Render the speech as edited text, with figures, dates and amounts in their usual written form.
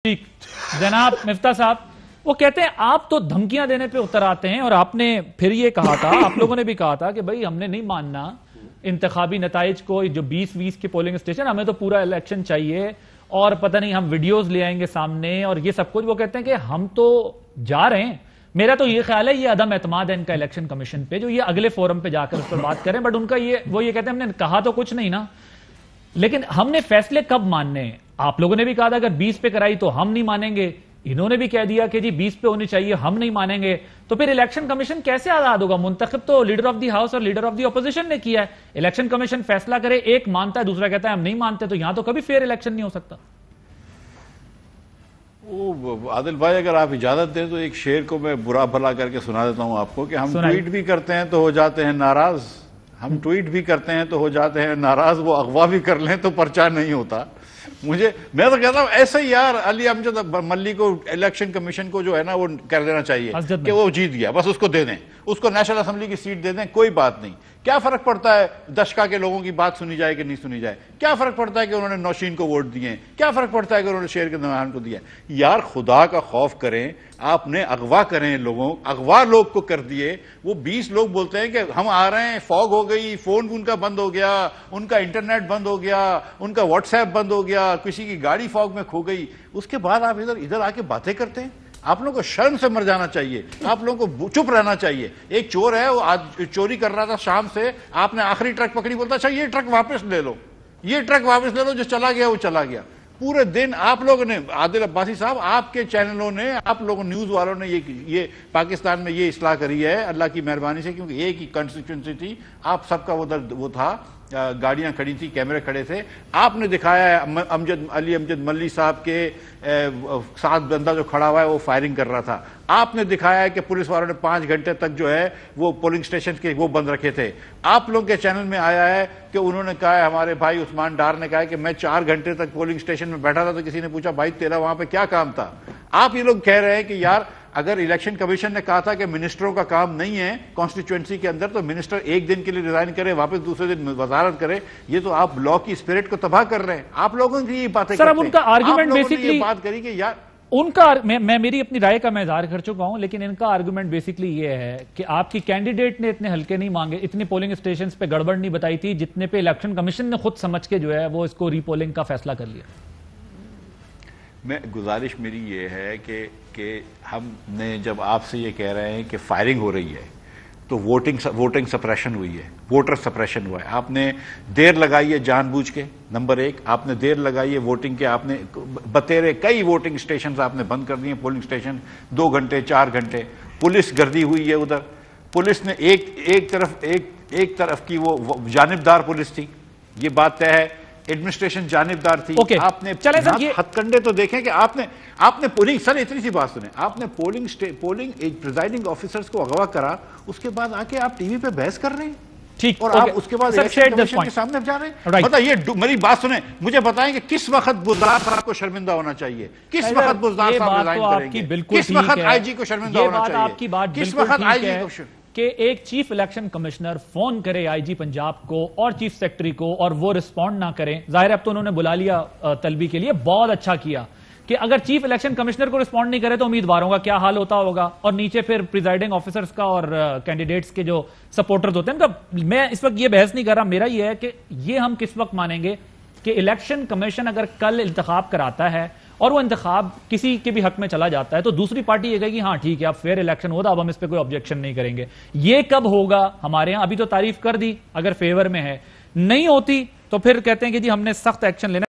ठीक। जनाब मिफ्ता साहब वो कहते हैं आप तो धमकियां देने पे उतर आते हैं और आपने फिर ये कहा था, आप लोगों ने भी कहा था कि भाई हमने नहीं मानना इंतखाबी नताइज को, जो 20-20 के पोलिंग स्टेशन, हमें तो पूरा इलेक्शन चाहिए और पता नहीं हम वीडियोस ले आएंगे सामने और ये सब कुछ। वो कहते हैं कि हम तो जा रहे हैं। मेरा तो ये ख्याल है ये अदम एतमाद है इनका इलेक्शन कमीशन पे, जो ये अगले फोरम पे जाकर उस पर बात करें। बट उनका ये कहते हैं हमने कहा तो कुछ नहीं ना, लेकिन हमने फैसले कब मानने हैं। आप लोगों ने भी कहा था अगर 20 पे कराई तो हम नहीं मानेंगे, इन्होंने भी कह दिया कि जी 20 पे होनी चाहिए, हम नहीं मानेंगे। तो फिर इलेक्शन कमीशन कैसे आजाद होगा? मुंतखब तो लीडर ऑफ द हाउस और लीडर ऑफ द ऑपोजिशन ने किया है। इलेक्शन कमीशन फैसला करे, एक मानता है दूसरा कहता है हम नहीं मानते, तो यहां तो कभी फेयर इलेक्शन नहीं हो सकता। आदिल भाई अगर आप इजाजत दें तो एक शेर को मैं बुरा भला करके सुना देता हूं आपको कि हम ट्वीट भी करते हैं तो हो जाते हैं नाराज, हम ट्वीट भी करते हैं तो हो जाते हैं नाराज, वो अगवा भी कर लें तो पर्चा नहीं होता। मैं तो कहता हूं ऐसे ही यार अली अमजद मल्ली को इलेक्शन कमीशन को जो है ना वो कर देना चाहिए कि वो जीत गया, बस उसको दे दें, उसको नेशनल असेंबली की सीट दे दें, कोई बात नहीं। क्या फर्क पड़ता है दशका के लोगों की बात सुनी जाए कि नहीं सुनी जाए? क्या फर्क पड़ता है कि उन्होंने नौशीन को वोट दिए? क्या फर्क पड़ता है कि उन्होंने शेर के दरमियान को दिया? यार खुदा का खौफ करें, आपने अगवा करें लोगों, अगवा लोग को कर दिए। वो 20 लोग बोलते हैं कि हम आ रहे हैं, फॉग हो गई, फोन उनका बंद हो गया, उनका इंटरनेट बंद हो गया, उनका व्हाट्सएप बंद हो गया, किसी की गाड़ी फॉग में खो गई। उसके बाद आप इधर आके बातें करते हैं। आप लोगों को शर्म से मर जाना चाहिए, आप लोगों को चुप रहना चाहिए। एक चोर है, वो आज चोरी कर रहा था शाम से, आपने आखिरी ट्रक पकड़ी, बोलता अच्छा ये ट्रक वापस ले लो, ये ट्रक वापस ले लो, जो चला गया वो चला गया। पूरे दिन आप लोगों ने, आदिल अब्बासी साहब, आपके चैनलों ने, आप लोगों न्यूज वालों ने ये पाकिस्तान में ये इस्लाह करी है अल्लाह की मेहरबानी से, क्योंकि एक ही कंस्टिट्यूंसी थी, आप सबका उधर वो था, गाड़ियां खड़ी थी, कैमरे खड़े थे। आपने दिखाया है अली अमजद मल्ली साहब के साथ बंदा जो खड़ा हुआ है वो फायरिंग कर रहा था। आपने दिखाया है कि पुलिस वालों ने 5 घंटे तक जो है वो पोलिंग स्टेशन के वो बंद रखे थे। आप लोगों के चैनल में आया है कि उन्होंने कहा है, हमारे भाई उस्मान डार ने कहा है कि मैं 4 घंटे तक पोलिंग स्टेशन में बैठा था, तो किसी ने पूछा भाई तेरा वहां पे क्या काम था? आप ये लोग कह रहे हैं कि यार अगर इलेक्शन कमीशन ने कहा था कि मिनिस्टरों का काम नहीं है कॉन्स्टिट्यूएंसी के अंदर, तो मिनिस्टर एक दिन के लिए रिजाइन करे, वापस दूसरे दिन वजारत करे। ये तो आप लॉ की स्पिरिट को तबाह कर रहे हैं। आप लोगों की ये बातें सर, अब उनका आर्गुमेंट बेसिकली बात करी कि यार उनका, मैं मेरी अपनी राय का मैं इजहार कर चुका हूं, लेकिन इनका आर्गुमेंट बेसिकली ये है कि आपकी कैंडिडेट ने इतने हल्के नहीं मांगे, इतने पोलिंग स्टेशंस पे गड़बड़ नहीं बताई थी जितने पे इलेक्शन कमीशन ने खुद समझ के जो है वो इसको रीपोलिंग का फैसला कर लिया। मैं गुजारिश मेरी ये है कि हमने जब आपसे ये कह रहे हैं कि फायरिंग हो रही है तो वोटिंग सप्रेशन हुई है, वोटर सप्रेशन हुआ है। आपने देर लगाई है जानबूझ के, नंबर 1 आपने देर लगाई है वोटिंग के, आपने बतेरे कई वोटिंग स्टेशन आपने बंद कर दिए, पोलिंग स्टेशन 2 घंटे 4 घंटे। पुलिस गर्दी हुई है उधर, पुलिस ने एक तरफ की वो जानिबदार पुलिस थी, ये बात तय है, एडमिनिस्ट्रेशन जानिबदार थी। आपने हथकंडे तो देखें कि आपने पोलिंग, सर इतनी सी बात सुने, आपने पोलिंग प्रिजाइडिंग ऑफिसर्स को अगवा करा, उसके बाद आके आप टीवी पे बहस कर रहे हैं। ठीक, और आप उसके बाद इलेक्शन कमीशन के सामने जा रहे हैं। बताइए, मेरी बात सुने, मुझे बताएं कि किस वक्त बुज़दार साहब को शर्मिंदा होना चाहिए, किस वक्त बुज़दार साहब रिजाइन करेंगे, किस वक्त आईजी को शर्मिंदा होना चाहिए, किस वक्त आईजी को कि एक चीफ इलेक्शन कमिश्नर फोन करे आईजी पंजाब को और चीफ सेक्रेटरी को और वो रिस्पॉन्ड ना करें। जाहिर है अब तो उन्होंने बुला लिया तलबी के लिए, बहुत अच्छा किया कि अगर चीफ इलेक्शन कमिश्नर को रिस्पॉन्ड नहीं करे तो उम्मीदवारों का क्या हाल होता होगा, और नीचे फिर प्रिजाइडिंग ऑफिसर्स का और कैंडिडेट्स के जो सपोर्टर्स होते हैं। मैं इस वक्त ये बहस नहीं कर रहा, मेरा ये है कि ये हम किस वक्त मानेंगे कि इलेक्शन कमीशन अगर कल इंतखाब कराता है और वो इंतखाब किसी के भी हक में चला जाता है तो दूसरी पार्टी ये कहेगी हाँ ठीक है अब फेयर इलेक्शन होता, अब हम इस पे कोई ऑब्जेक्शन नहीं करेंगे। ये कब होगा? हमारे यहां अभी तो तारीफ कर दी अगर फेवर में है, नहीं होती तो फिर कहते हैं कि जी हमने सख्त एक्शन लेना।